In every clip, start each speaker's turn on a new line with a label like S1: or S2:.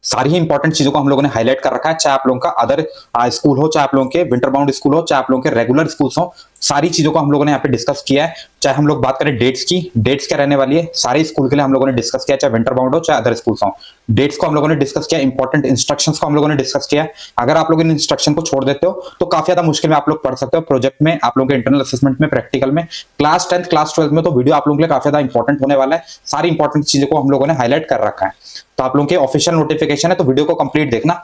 S1: सारी ही इंपॉर्टेंट चीजों को हम लोगों ने हाईलाइट कर रखा है, चाहे आप लोगों का अदर स्कूल हो, चाहे आप लोगों के विंटर बाउंड स्कूल हो, चाहे आप लोगों के रेगुलर स्कूल्स हो, सारी चीजों को हम लोगों ने यहाँ पे डिस्कस किया है। चाहे हम लोग बात करें डेट्स की, डेट्स क्या रहने वाली है, सारे स्कूल के लिए हम लोगों ने डिस्कस किया, चाहे विंटर बाउंड हो चाहे अदर स्कूल्स हो। डेट्स को हम लोगों ने डिस्कस किया, इंपॉर्टेंट इंस्ट्रक्शंस को हम लोगों ने डिस्कस किया। अगर आप लोग इन इंस्ट्रक्शन को छोड़ देते हो तो काफी ज्यादा मुश्किल में आप लोग पढ़ सकते हो प्रोजेक्ट में, आप लोगों के इंटरनल असेसमेंट में, प्रैक्टिकल में, क्लास 10th क्लास 12th में तो वीडियो आप लोगों के लिए काफी ज्यादा इंपॉर्टेंट होने वाला है। सारी इंपॉर्टेंट चीजों को हम लोगों ने हाईलाइट कर रखा है। तो आप लोगों के ऑफिशियल नोटिफिकेशन है, तो वीडियो को कंप्लीट देखना।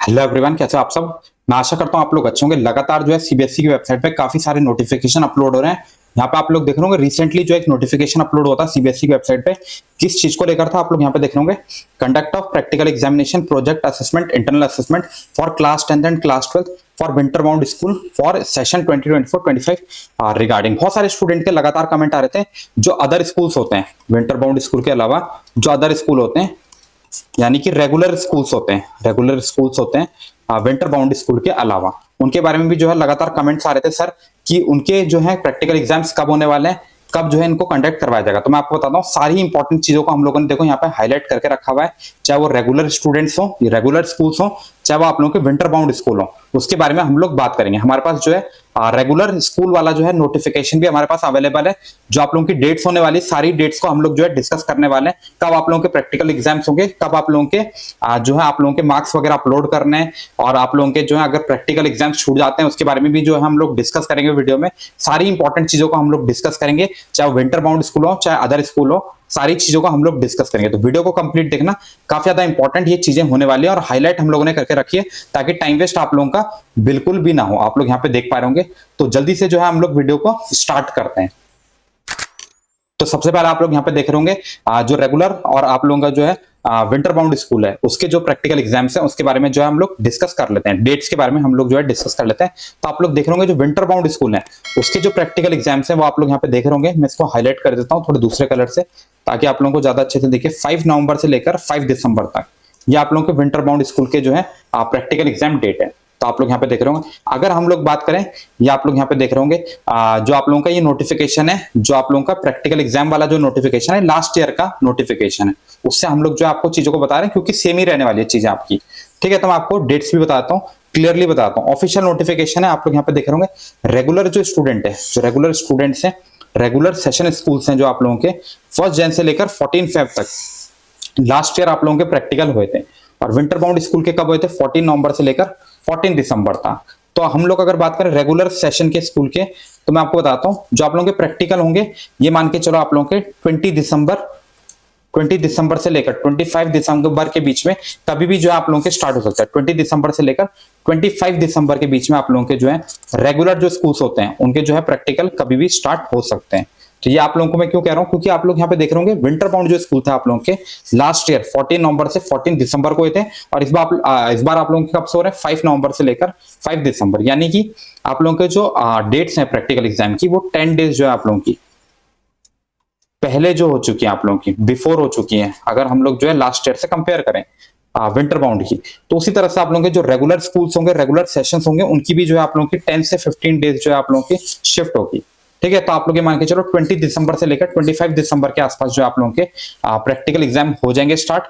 S1: हेलो एवरीवन, कैसे हो आप सब? मैं आशा करता हूं आप लोग अच्छे होंगे। लगातार जो है सीबीएसई की वेबसाइट पे काफी सारे नोटिफिकेशन अपलोड हो रहे हैं। यहाँ पे आप लोग देख रहे होंगे रिसेंटली जो एक नोटिफिकेशन अपलोड हुआ था सीबीएसई की वेबसाइट पे, किस चीज को लेकर था आप लोग यहाँ पे देख रहे होंगे, conduct of practical examination project assessment internal assessment for class 10th and class 12th for winter bound school for session 2024-25 regarding. बहुत सारे स्टूडेंट के लगातार कमेंट आ रहे थे, जो अदर स्कूल्स होते हैं विंटर बाउंड स्कूल के अलावा, जो अदर स्कूल होते हैं यानी कि रेगुलर स्कूल्स होते हैं, रेगुलर स्कूल्स होते हैं विंटर बाउंड स्कूल के अलावा, उनके बारे में भी जो है लगातार कमेंट्स आ रहे थे सर कि उनके जो है प्रैक्टिकल एग्जाम्स कब होने वाले हैं, कब जो है इनको कंडक्ट करवाया जाएगा। तो मैं आपको बताता हूँ सारी इंपॉर्टेंट चीजों को हम लोगों ने देखो यहाँ पे हाईलाइट करके रखा हुआ है, चाहे वो रेगुलर स्टूडेंट्स हो, रेगुलर स्कूल्स हो, चाहे वो आप लोगों के विंटर बाउंड स्कूल हो, उसके बारे में हम लोग बात करेंगे। हमारे पास जो है रेगुलर स्कूल वाला जो है नोटिफिकेशन भी हमारे पास अवेलेबल है, जो आप लोगों की डेट्स होने वाली सारी डेट्स को हम लोग जो है डिस्कस करने वाले हैं। कब आप लोगों के प्रैक्टिकल एग्जाम्स होंगे, कब आप लोगों के जो है आप लोगों के मार्क्स वगैरह अपलोड करने हैं, और आप लोगों के जो है अगर प्रैक्टिकल एग्जाम्स छूट जाते हैं उसके बारे में भी जो है हम लोग डिस्कस करेंगे वीडियो में। सारी इंपॉर्टेंट चीजों को हम लोग डिस्कस करेंगे, चाहे विंटर बाउंड स्कूल हो चाहे अदर स्कूल हो, सारी चीजों को हम लोग डिस्कस करेंगे। तो वीडियो को कंप्लीट देखना, काफी ज्यादा इंपॉर्टेंट ये चीजें होने वाली है और हाईलाइट हम लोगों ने करके रखी है, ताकि टाइम वेस्ट आप लोगों का बिल्कुल भी ना हो। आप लोग यहाँ पे देख पा रहे होंगे, तो जल्दी से जो है हम लोग वीडियो को स्टार्ट करते हैं। तो सबसे पहले आप लोग यहाँ पे देख रहे होंगे जो रेगुलर और आप लोगों का जो है विंटर बाउंड स्कूल है, उसके जो प्रैक्टिकल एग्जाम्स हैं उसके बारे में जो है हम लोग डिस्कस कर लेते हैं, डेट्स के बारे में हम लोग जो है डिस्कस कर लेते हैं। तो आप लोग देख रहे होंगे जो विंटर बाउंड स्कूल है उसके जो प्रैक्टिकल एग्जाम्स हैं वो आप लोग यहाँ पे देख रहे होंगे। मैं इसको हाईलाइट कर देता हूँ थोड़े दूसरे कलर से, ताकि आप लोगों को ज्यादा अच्छे से दिखे। 5 नवंबर से लेकर 5 दिसंबर तक ये आप लोगों के विंटर बाउंड स्कूल के जो है प्रैक्टिकल एग्जाम डेट है। तो आप लोग यहाँ पे देख रहे होंगे। अगर हम लोग बात करें, ये आप लोग यहाँ पे देख रहे होंगे जो आप लोगों का ये नोटिफिकेशन है, जो आप लोगों का प्रैक्टिकल एग्जाम वाला जो नोटिफिकेशन है, लास्ट ईयर का नोटिफिकेशन है, उससे हम लोग जो आपको चीजों को बता रहे हैं, क्योंकि सेम ही रहने वाली है चीजें आपकी। ठीक है, तो मैं आपको डेट्स भी बताता हूँ, क्लियरली बताता हूँ। ऑफिशियल नोटिफिकेशन है, आप लोग यहाँ पे देख रहे होंगे। रेगुलर जो स्टूडेंट है, जो रेगुलर स्टूडेंट्स हैं, रेगुलर सेशन स्कूल्स हैं जो आप लोगों के 1 जनवरी से लेकर 14 फेब तक लास्ट ईयर आप लोगों के प्रैक्टिकल हुए थे, और विंटर बाउंड स्कूल के कब हुए थे, 14 नवंबर से लेकर 14 दिसंबर तक। तो हम लोग अगर बात करें रेगुलर सेशन के स्कूल के, तो मैं आपको बताता हूं जो आप लोगों के प्रैक्टिकल होंगे, ये मान के चलो आप लोगों के 20 दिसंबर से लेकर 25 दिसंबर के बीच में कभी भी जो है आप लोगों के स्टार्ट हो सकता है। 20 दिसंबर से लेकर 25 दिसंबर के बीच में आप लोगों के जो है रेगुलर जो स्कूल्स होते हैं उनके जो है प्रैक्टिकल कभी भी स्टार्ट हो सकते हैं। तो ये आप लोगों को मैं क्यों कह रहा हूं, क्योंकि आप लोग यहाँ पे देख रहे होंगे विंटर बाउंड जो स्कूल थे आप लोगों के लास्ट ईयर 14 नवंबर से 14 दिसंबर को हुए थे, और इस बार आप लोगों के कब से हो रहे हैं, 5 नवंबर से लेकर 5 दिसंबर, यानी कि आप लोगों के जो डेट्स हैं प्रैक्टिकल एग्जाम की, वो 10 डेज जो है आप लोगों की पहले जो हो चुकी है, आप लोगों की बिफोर हो चुकी है। अगर हम लोग जो है लास्ट ईयर से कंपेयर करें विंटर बाउंड की, तो उसी तरह से आप लोगों के जो रेगुलर स्कूल्स होंगे, रेगुलर सेशंस होंगे, उनकी भी जो है आप लोगों की 10 से 15 डेज जो है आप लोगों की शिफ्ट होगी। ठीक है, तो आप लोग ये मान के चलो 20 दिसंबर से लेकर 25 दिसंबर के आसपास जो आप लोगों के प्रैक्टिकल एग्जाम हो जाएंगे स्टार्ट,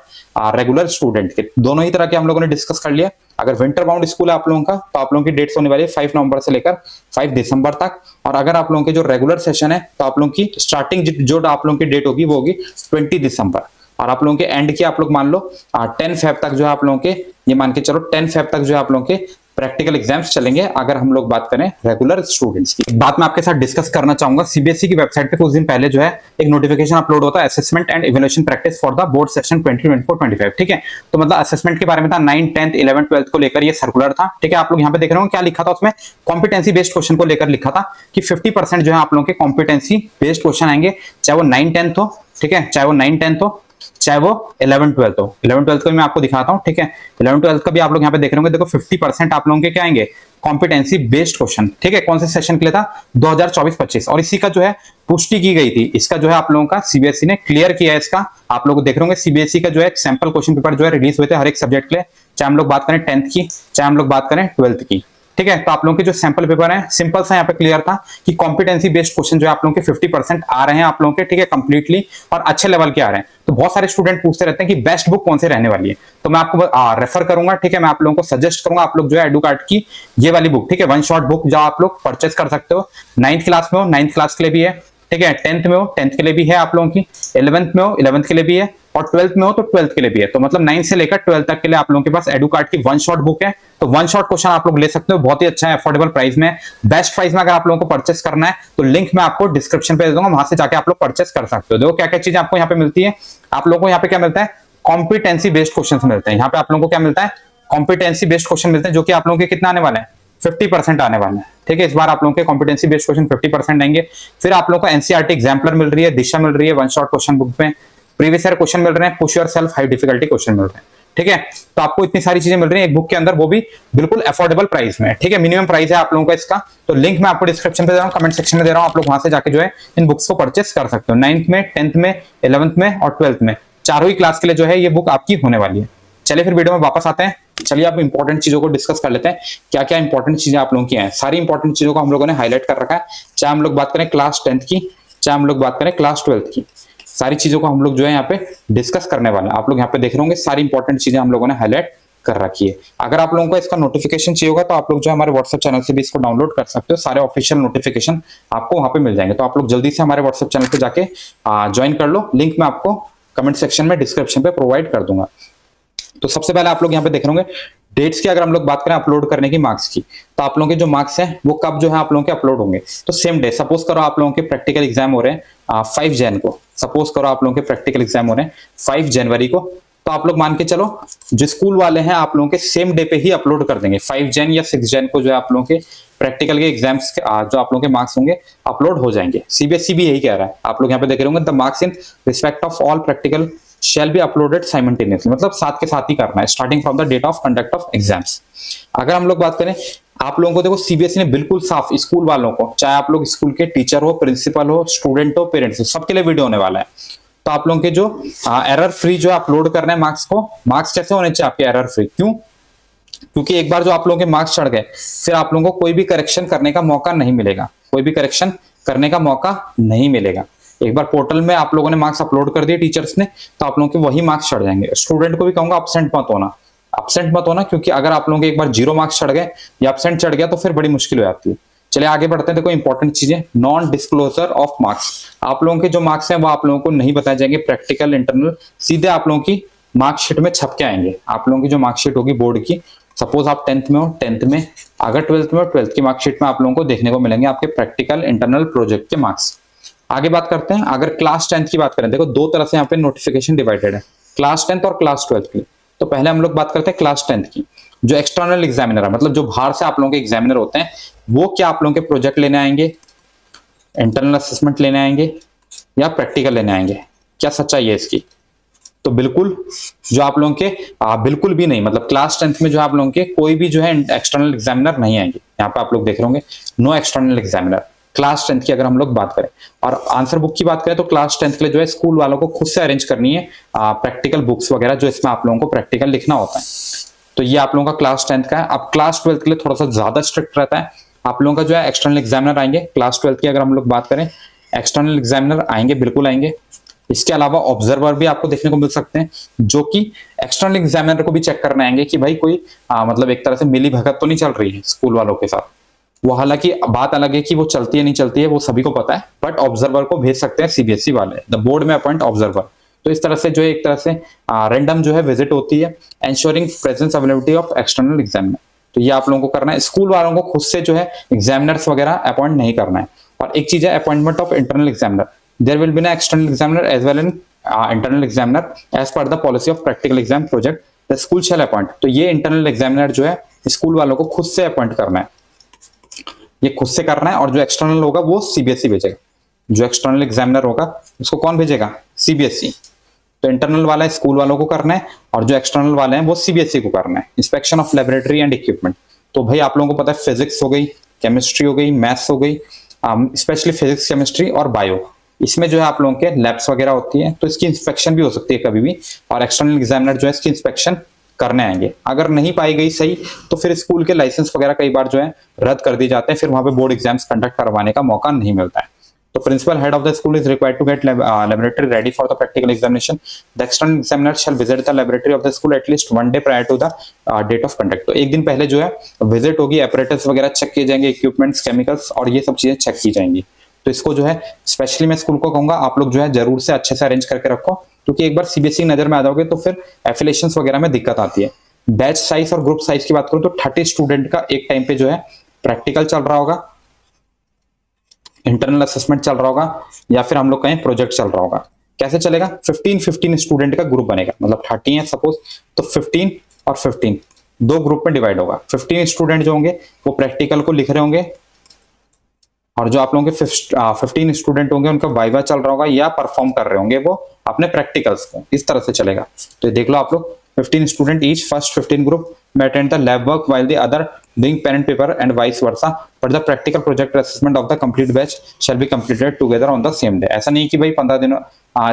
S1: रेगुलर स्टूडेंट के। दोनों ही तरह के हम लोगों ने डिस्कस कर लिया। अगर विंटर बाउंड स्कूल है आप लोगों का, तो आप लोगों की डेट्स होने वाली है 5 नवंबर से लेकर 5 दिसंबर तक, और अगर आप लोगों के जो रेगुलर सेशन है, तो आप लोगों की स्टार्टिंग जो आप लोगों की डेट होगी वो होगी 20 दिसंबर, और आप लोगों के एंड की आप लोग मान लो 10 फेब तक जो है आप लोगों के, ये मान के चलो 10 फेब तक जो है आप लोगों के प्रैक्टिकल एग्जाम्स चलेंगे। अगर हम लोग बात करें रेगुलर स्टूडेंट्स की, एक बात मैं आपके साथ डिस्कस करना चाहूंगा। सीबीएसई की वेबसाइट पे कुछ दिन पहले जो है एक नोटिफिकेशन अपलोड होता है, assessment and evaluation practice for the board session 2024-25। ठीक है, तो मतलब असेसमेंट के बारे में था, 9, 10, 11, 12 को लेकर ये सर्कुलर था। ठीक है, आप लोग यहाँ पे देख रहे हो क्या लिखा था उसमें, कॉम्पिटेंसी बेस्ड क्वेश्चन को लेकर लिखा था कि 50% जो है आप लोगों के कॉम्पिटेंसी बेस्ड क्वेश्चन आएंगे, चाहे वो 9, 10 हो। ठीक है, चाहे वो 9, 10 हो, चाहे वो 11, 12 हो। 11, 12 को भी मैं आपको दिखाता हूं। ठीक है, 11, 12 का भी आप लोग यहाँ पे देख रहे होंगे। देखो 50% आप लोगों के क्या आएंगे, कॉम्पिटेंसी बेस्ड क्वेश्चन। ठीक है, कौन से सेशन के लिए था, 2024-25, और इसी का जो है पुष्टि की गई थी। इसका जो है आप लोगों का सीबीएसई ने क्लियर किया है इसका। आप लोग देख रहे होंगे सीबीएसई का जो है सैंपल क्वेश्चन पेपर जो है रिलीज हुए थे हर एक सब्जेक्ट के लिए, चाहे हम लोग बात करें 10th की, चाहे हम लोग बात करें 12th की। ठीक है। तो आप लोगों के जो सैंपल पेपर है सिंपल सा यहाँ पे क्लियर था कि कॉम्पिटेंसी बेस्ड क्वेश्चन जो है आप लोगों के 50% आ रहे हैं आप लोगों के, ठीक है, कंप्लीटली और अच्छे लेवल के आ रहे हैं। तो बहुत सारे स्टूडेंट पूछते रहते हैं कि बेस्ट बुक कौन से रहने वाली है, तो मैं आपको रेफर करूंगा, ठीक है, मैं आप लोगों को सजेस्ट करूंगा, आप लोग जो है एडुकार्ट की ये वाली बुक, ठीक है, वन शॉट बुक जो आप लोग परचेस कर सकते हो। 9th क्लास में हो 9th क्लास के लिए भी है, ठीक है, 10th में हो 10th के लिए भी है आप लोगों की, 11th में हो 11th के लिए भी है, और 12th में हो तो 12th के लिए भी है। तो मतलब 9 से लेकर 12 तक के लिए आप लोगों के पास एडुकार्ट की वन शॉट बुक है। तो वन शॉट क्वेश्चन आप लोग ले सकते हो, बहुत ही अच्छा है, अफोर्डेबल प्राइस में, बेस्ट प्राइस में। अगर आप लोगों को परचेस करना है तो लिंक मैं आपको डिस्क्रिप्शन पे दे दूंगा, वहां से जाके आप लोग परचेस कर सकते हो। देखो क्या क्या चीजें आपको यहाँ पे मिलती है। आप लोगों को यहाँ पे क्या मिलता है, कॉम्पिटेंसी बेस्ड क्वेश्चन मिलते हैं। यहाँ पे आप लोगों को क्या मिलता है, कॉम्पिटेंसी बेस्ड क्वेश्चन मिलते हैं, जो कि आप लोगों के कितना आने वाले हैं, 50% आने वाले हैं, ठीक है। इस बार आप लोगों के कॉम्पिटेंसी बेस्ड क्वेश्चन 50% आएंगे। फिर आप लोगों को एनसीईआरटी एग्जाम्पलर मिल रही है, दिशा मिल रही है वन शॉट क्वेश्चन बुक में, प्रीवियस ईयर क्वेश्चन मिल रहे हैं, push yourself high difficulty question मिल रहे हैं, ठीक है। तो आपको इतनी सारी चीजें मिल रही है एक बुक के अंदर, वो भी बिल्कुल अफोर्डेबल प्राइस में, ठीक है। मिनिमम प्राइस है आप लोगों का इसका। तो लिंक मैं आपको डिस्क्रिप्शन पे दे रहा हूँ, कमेंट सेक्शन में दे रहा हूँ, आप लोग वहां से जाके जो है इन बुक्स को परचेस कर सकते हो। 9th में, 10th में, 11th में और 12th में, चारों ही क्लास के लिए जो है ये बुक आपकी होने वाली है। चलिए फिर वीडियो में वापस आते हैं। चलिए आप इंपॉर्टेंट चीजों को डिस्कस कर लेते हैं, क्या क्या इंपॉर्टेंट चीजें आप लोगों की हैं। सारी इंपॉर्टेंट चीजों को हम लोगों ने हाईलाइट कर रखा है, चाहे हम लोग बात करें क्लास 10th की, चाहे हम लोग बात करें क्लास 12th की, सारी चीजों को हम लोग जो है यहाँ पे डिस्कस करने वाले हैं। आप लोग यहाँ पे देख रहे होंगे सारी इंपॉर्टेंट चीजें हम लोगों ने हाईलाइट कर रखी है। अगर आप लोगों को इसका नोटिफिकेशन चाहिए होगा तो आप लोग जो है हमारे व्हाट्सएप चैनल से भी इसको डाउनलोड कर सकते हो, सारे ऑफिशियल नोटिफिकेशन आपको वहां पे मिल जाएंगे। तो आप लोग जल्दी से हमारे व्हाट्सएप चैनल पे जाके ज्वाइन कर लो, लिंक मैं आपको कमेंट सेक्शन में डिस्क्रिप्शन पे प्रोवाइड कर दूंगा। तो सबसे पहले आप लोग यहाँ पे देख रहे होंगे डेट्स की, अगर हम लोग बात करें अपलोड करने की मार्क्स की, तो आप लोगों के जो मार्क्स हैं वो कब जो है आप लोगों के अपलोड होंगे, तो सेम डे। सपोज करो आप लोगों के प्रैक्टिकल एग्जाम हो रहे हैं 5 जैन को, सपोज करो आप लोगों के प्रैक्टिकल एग्जाम हो रहे हैं 5 जनवरी को, तो आप लोग मान के चलो जो स्कूल वाले हैं आप लोगों के सेम डे पे ही अपलोड कर देंगे। 5 जैन या 6 जैन को जो है आप लोगों के प्रैक्टिकल के एग्जाम्स जो आप लोगों के मार्क्स होंगे अपलोड हो जाएंगे। सीबीएसई भी यही कह रहा है, आप लोग यहाँ पे देख रहे होंगे the marks in respect of all practical shall be uploaded simultaneously, मतलब साथ के साथ ही करना है, starting from the date of conduct of exams. अगर हम लोग बात करें आप लोगों को, देखो सीबीएसई ने बिल्कुल साफ स्कूल वालों को, चाहे आप लोग स्कूल के टीचर हो, प्रिंसिपल हो, स्टूडेंट हो, पेरेंट्स हो, सबके लिए वीडियो होने वाला है। तो आप लोगों के जो एरर फ्री जो अपलोड करना है मार्क्स को, मार्क्स कैसे होने चाहिए आपके एरर फ्री, क्यों, क्योंकि एक बार जो आप लोगों के मार्क्स चढ़ गए फिर आप लोगों को कोई भी करेक्शन करने का मौका नहीं मिलेगा, कोई भी करेक्शन करने का मौका नहीं मिलेगा। एक बार पोर्टल में आप लोगों ने मार्क्स अपलोड कर दिए टीचर्स ने, तो आप लोगों के वही मार्क्स चढ़ जाएंगे। स्टूडेंट को भी कहूंगा अपसेंट मत होना, अपसेंट मत होना, क्योंकि अगर आप लोगों के एक बार 0 मार्क्स चढ़ गए या अपसेंट चढ़ गया तो फिर बड़ी मुश्किल हो जाती है। चलिए आगे बढ़ते हैं। देखो इंपॉर्टेंट चीजें, नॉन डिस्क्लोजर ऑफ मार्क्स, आप लोगों के जो मार्क्स हैं वो आप लोगों को नहीं बताए जाएंगे, प्रैक्टिकल इंटरनल सीधे आप लोगों की मार्कशीट में छप के आएंगे। आप लोगों की जो मार्कशीट होगी बोर्ड की, सपोज आप 10th में हो 10th में, अगर 12th में हो 12th की मार्कशीट में आप लोगों को देखने को मिलेंगे आपके प्रैक्टिकल इंटरनल प्रोजेक्ट के मार्क्स। आगे बात करते हैं, अगर क्लास 10th की बात करें, देखो दो तरह से यहाँ पे नोटिफिकेशन डिवाइडेड है, क्लास 10th और क्लास 12th की। तो पहले हम लोग बात करते हैं क्लास 10th की। जो एक्सटर्नल एग्जामिनर है, मतलब जो बाहर से आप लोगों के एग्जामिनर होते हैं, वो क्या आप लोगों के प्रोजेक्ट लेने आएंगे, इंटरनल असेसमेंट लेने आएंगे या प्रैक्टिकल लेने आएंगे, क्या सच्चाई है इसकी? तो बिल्कुल जो आप लोगों के बिल्कुल भी नहीं, मतलब क्लास 10th में जो आप लोगों के कोई भी जो है एक्सटर्नल एग्जामिनर नहीं आएंगे। यहाँ पे आप लोग देख रहे होंगे no external examiner class 10th की। अगर हम लोग बात करें और आंसर बुक की बात करें, तो क्लास 10th के लिए जो है स्कूल वालों को खुद से अरेंज करनी है प्रैक्टिकल बुक्स वगैरह, जो इसमें आप लोगों को प्रैक्टिकल लिखना होता है। तो ये आप लोगों का क्लास 10th का है। अब क्लास 12th के लिए थोड़ा सा ज्यादा स्ट्रिक्ट रहता है, आप लोगों का जो है एक्सटर्नल एग्जामिनर आएंगे। क्लास 12th की अगर हम लोग बात करें, एक्सटर्नल एग्जामिनर आएंगे, बिल्कुल आएंगे। इसके अलावा ऑब्जर्वर भी आपको देखने को मिल सकते हैं, जो कि एक्सटर्नल एग्जामिनर को भी चेक करने आएंगे कि भाई कोई मतलब एक तरह से मिली भगत तो नहीं चल रही है स्कूल वालों के साथ। वो हालांकि बात अलग है कि वो चलती है नहीं चलती है, वो सभी को पता है, बट ऑब्जर्वर को भेज सकते हैं सीबीएसई वाले, द बोर्ड में अपॉइंट ऑब्जर्वर। तो इस तरह से जो है एक तरह से रैंडम जो है विजिट होती है, ensuring presence availability of external examiner. तो ये आप लोगों को करना है, स्कूल वालों को खुद से जो है एग्जामिनर्स वगैरह अपॉइंट नहीं करना है। और एक चीज है appointment of internal examiner, there will be an external examiner as well and internal examiner as per the policy of practical exam project the school shall appoint. तो ये इंटरनल एग्जामिनर जो है स्कूल वालों को खुद से अपॉइंट करना है, ये खुद से करना है। और जो एक्सटर्नल होगा वो सीबीएसई भेजेगा, जो एक्सटर्नल एग्जामिनर होगा उसको कौन भेजेगा? सीबीएसई। तो इंटरनल वाला स्कूल वालों को करना है और जो एक्सटर्नल वाले हैं वो सीबीएसई को करना है। Inspection of laboratory and equipment, तो भाई आप लोगों को पता है फिजिक्स हो गई, केमिस्ट्री हो गई, मैथ्स हो गई, स्पेशली फिजिक्स, केमिस्ट्री और बायो, इसमें जो है आप लोगों के लैब्स वगैरह होती है, तो इसकी इंस्पेक्शन भी हो सकती है कभी भी। और एक्सटर्नल एग्जामिनर जो है इसकी इंस्पेक्शन करने आएंगे। अगर नहीं पाई गई सही तो फिर स्कूल के लाइसेंस वगैरह कई बार जो है रद्द कर दिए जाते हैं, फिर वहां पे बोर्ड एग्जाम्स कंडक्ट करवाने का मौका नहीं मिलता है। तो principal head of the school is required to get laboratory ready for the practical examination. The external examiner shall visit the laboratory of the school at least 1 day prior to the date of conduct. तो एक दिन पहले जो है visit होगी, apparatus वगैरह check किए जाएंगे, इक्विपमेंट्स, केमिकल्स और ये सब चीजें चेक की जाएंगी। तो इसको जो है स्पेशली मैं स्कूल को कहूंगा आप लोग जो है जरूर से अच्छे से अरेंज करके रखो, क्योंकि एक बार सीबीएसई नजर में आ जाओगे तो फिर एफिलेशन वगैरह में दिक्कत आती है। बैच साइज और ग्रुप साइज की बात करूं तो 30 स्टूडेंट का एक टाइम पे जो है प्रैक्टिकल चल रहा होगा, इंटरनल असेसमेंट चल रहा होगा, या फिर हम लोग कहें प्रोजेक्ट चल रहा होगा। कैसे चलेगा? 15-15 स्टूडेंट का ग्रुप बनेगा, मतलब 30 है सपोज, तो 15 और 15 दो ग्रुप में डिवाइड होगा। 15 स्टूडेंट जो होंगे वो प्रैक्टिकल को लिख रहे होंगे, और जो आप लोगों के 15 स्टूडेंट होंगे उनका वाइवा चल रहा होगा या परफॉर्म कर रहे होंगे वो अपने प्रैक्टिकल्स को। इस तरह से चलेगा। तो देख लो आप लोग, 15 student each, first 15 group may attend the lab work while the other doing pen and paper and vice versa, but the practical project assessment of the complete batch shall be completed together on the same day. ऐसा नहीं कि भाई 15 दिन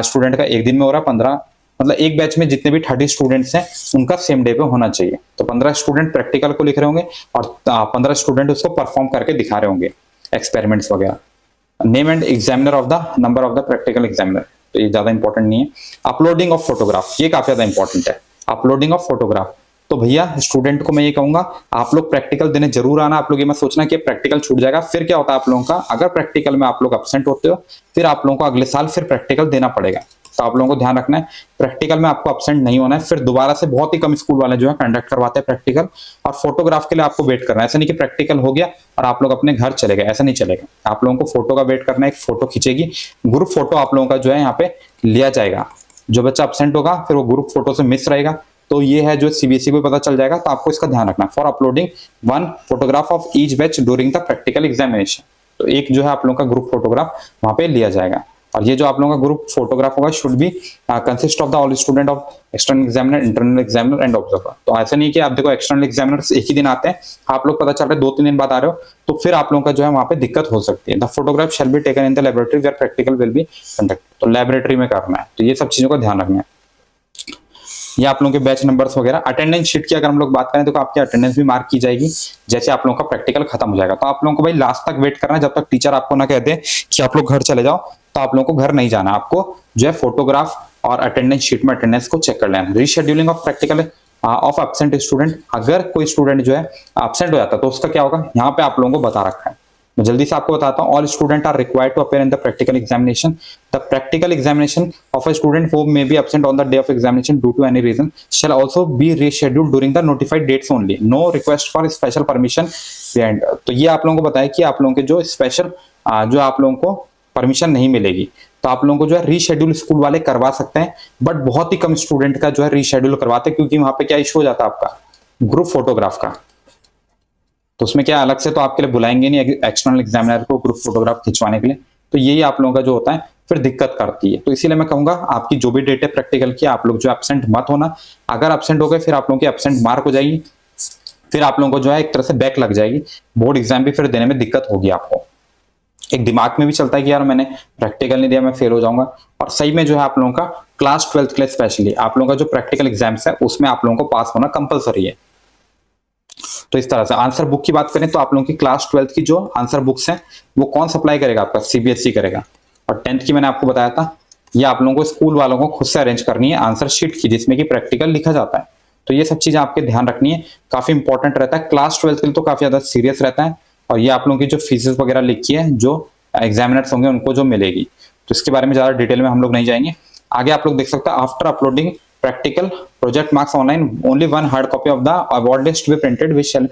S1: student का एक दिन में हो रहा है, 15 मतलब एक बैच में जितने भी 30 स्टूडेंट्स हैं उनका सेम डे पे होना चाहिए। तो 15 स्टूडेंट प्रैक्टिकल को लिख रहे होंगे और 15 स्टूडेंट उसको परफॉर्म करके दिखा रहे होंगे, एक्सपेरिमेंट्स वगैरह। Name and examiner of the number of the practical examiner, तो ये ज्यादा इंपॉर्टेंट नहीं है। अपलोडिंग ऑफ फोटोग्राफ, ये काफी ज्यादा इंपॉर्टेंट है, अपलोडिंग ऑफ फोटोग्राफ। तो भैया स्टूडेंट को मैं ये कहूंगा आप लोग प्रैक्टिकल देने जरूर आना। आप लोग ये मत सोचना कि प्रैक्टिकल छूट जाएगा। फिर क्या होता है आप लोगों का, अगर प्रैक्टिकल में आप लोग एब्सेंट होते हो फिर आप लोगों को अगले साल फिर प्रैक्टिकल देना पड़ेगा। तो आप लोगों को ध्यान रखना है प्रैक्टिकल में आपको एब्सेंट नहीं होना है। फिर दोबारा से बहुत ही कम स्कूल वाले जो है कंडक्ट करवाते हैं प्रैक्टिकल, और फोटोग्राफ के लिए आपको वेट करना है। ऐसा नहीं कि प्रैक्टिकल हो गया और आप लोग अपने घर चले गए, ऐसा नहीं चलेगा। आप लोगों को फोटो का वेट करना है, एक फोटो खींचेगी, ग्रुप फोटो आप लोगों का जो है यहाँ पे लिया जाएगा। जो बच्चा एब्सेंट होगा फिर वो ग्रुप फोटो से मिस रहेगा, तो ये है जो सीबीएसई को पता चल जाएगा। तो आपको इसका ध्यान रखना है। For uploading 1 photograph of each batch during the practical examination, तो एक जो है आप लोगों का ग्रुप फोटोग्राफ वहां पे लिया जाएगा। और ये जो आप लोगों का ग्रुप फोटोग्राफ होगा should be consist of the all student of external examiner, internal examiner and observer. तो ऐसा नहीं कि आप देखो एक्सटर्नल एग्जामिनर्स एक ही दिन आते हैं, आप लोग पता चल रहा है 2-3 दिन बाद आ रहे हो, तो फिर आप लोगों का जो है वहां पे दिक्कत हो सकती है। The photograph shall be taken in the laboratory where practical will be conduct, तो लैबोरेटरी में करना है। तो ये सब चीजों का ध्यान रखना है। ये आप लोगों के बैच नंबर्स वगैरह। अटेंडेंस शीट की अगर हम लोग बात करें तो आपकी अटेंडेंस भी मार्क की जाएगी जैसे आप लोगों का प्रैक्टिकल खत्म हो जाएगा। तो आप लोगों को भाई लास्ट तक वेट करना है, जब तक टीचर आपको ना कह दे कि आप लोग घर चले जाओ, तो आप लोगों को घर नहीं जाना। आपको जो है फोटोग्राफ और अटेंडेंस शीट में अटेंडेंस को चेक कर लेना। Rescheduling of practical of absent student, अगर कोई स्टूडेंट जो है एब्सेंट हो जाता है तो उसका क्या होगा, यहाँ पे आप लोगों को बता रखा है। मैं जल्दी से आपको बताता हूँ। All student are required to appear in the practical examination. The practical examination of a student who may be absent on the day of examination due to any reason shall also be rescheduled during the notified dates only, no request for special permission behind. तो ये आप लोगों को बताया कि आप लोगों के जो स्पेशल जो आप लोगों को परमिशन नहीं मिलेगी, तो आप लोगों को जो है रीशेड्यूल स्कूल वाले करवा सकते हैं, बट बहुत ही कम स्टूडेंट का जो है रीशेड्यूल करवाते हैं, क्योंकि वहां पे क्या इशू हो जाता है आपका ग्रुप फोटोग्राफ का। तो उसमें क्या अलग से तो आपके लिए बुलाएंगे नहीं एक्सटर्नल एग्जामिनर को ग्रुप फोटोग्राफ खिंचवाने के लिए, तो यही आप लोगों का जो होता है फिर दिक्कत करती है। तो इसीलिए मैं कहूंगा आपकी जो भी डेट है प्रैक्टिकल की, आप लोग जो एब्सेंट मत होना। अगर एब्सेंट हो गए फिर आप लोगों की एब्सेंट मार्क हो जाएगी, फिर आप लोगों को जो है एक तरह से बैक लग जाएगी, बोर्ड एग्जाम भी फिर देने में दिक्कत होगी आपको। एक दिमाग में भी चलता है कि यार मैंने प्रैक्टिकल नहीं दिया, मैं फेल हो जाऊंगा। और सही में जो है आप लोगों का क्लास 12th के लिए स्पेशली आप लोगों का जो प्रैक्टिकल एग्जाम्स है उसमें आप लोगों को पास होना कंपलसरी है। तो इस तरह से आंसर बुक की बात करें तो आप लोगों की क्लास 12th की जो आंसर बुक्स हैं वो कौन सप्लाई करेगा, आपका सीबीएसई करेगा। और 10th की मैंने आपको बताया था, ये आप लोगों को स्कूल वालों को खुद से अरेंज करनी है आंसर शीट की, जिसमें कि प्रैक्टिकल लिखा जाता है। तो ये सब चीजें आपके ध्यान रखनी है, काफी इंपॉर्टेंट रहता है। क्लास 12th के लिए तो काफी ज्यादा सीरियस रहता है। और ये आप लोगों की जो फीसेस वगैरह लिखी है जो एग्जामिनर्स होंगे उनको जो मिलेगी, तो इसके बारे में ज्यादा डिटेल में हम लोग नहीं जाएंगे। आगे आप लोग देख सकते हैं after uploading practical project marks online, only one hard copy of the award list to be printed which shall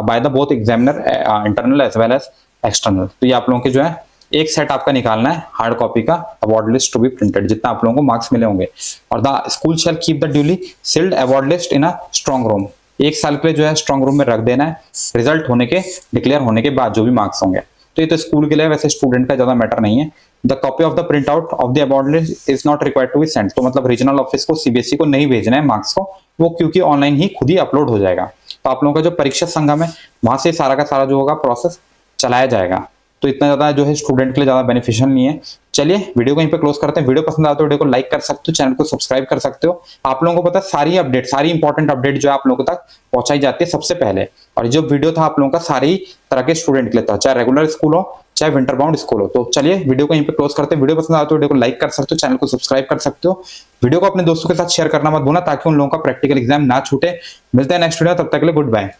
S1: by the both examiner internal as well as external। तो ये आप लोगों के जो है एक सेट आपका निकालना है हार्ड कॉपी का award list to be printed, जितना आप लोगों को मार्क्स मिले होंगे। और the school shall keep the duly sealed award list in a strong room, एक साल के लिए जो है स्ट्रॉन्ग रूम में रख देना है, रिजल्ट होने के डिक्लेयर होने के बाद जो भी मार्क्स होंगे। तो ये तो स्कूल के लिए, वैसे स्टूडेंट का ज्यादा मैटर नहीं है। The copy of the print out of the award list is not required to be sent, तो मतलब रीजनल ऑफिस को सीबीएसई को नहीं भेजना है मार्क्स को, वो क्योंकि ऑनलाइन ही खुद ही अपलोड हो जाएगा। तो आप लोगों का जो परीक्षा संगम है वहां से सारा का सारा जो होगा प्रोसेस चलाया जाएगा। तो इतना ज्यादा जो है स्टूडेंट के लिए ज्यादा बेनिफिशियल नहीं है। चलिए वीडियो को यहीं पे क्लोज करते हैं। वीडियो पसंद आता है तो वीडियो को लाइक कर सकते हो, चैनल को सब्सक्राइब कर सकते हो। आप लोगों को पता है सारी अपडेट, सारी इंपॉर्टेंट अपडेट जो है आप लोगों तक पहुंचाई जाती है सबसे पहले। और जो वीडियो था आप लोगों का सारी तरह के स्टूडेंट के लिए था, चाहे रेगुलर स्कूल हो चाहे विंटर बाउंड स्कूल हो। तो चलिए वीडियो को यहीं पे क्लोज करते हैं। वीडियो पसंद आता है तो वीडियो को लाइक कर सकते हो, चैनल को सब्सक्राइब कर सकते हो। वीडियो को अपने दोस्तों के साथ शेयर करना मत भूलना ताकि उन लोगों का प्रैक्टिकल एग्जाम ना छूटे। मिलते हैं नेक्स्ट वीडियो, तब तक के लिए गुड बाय।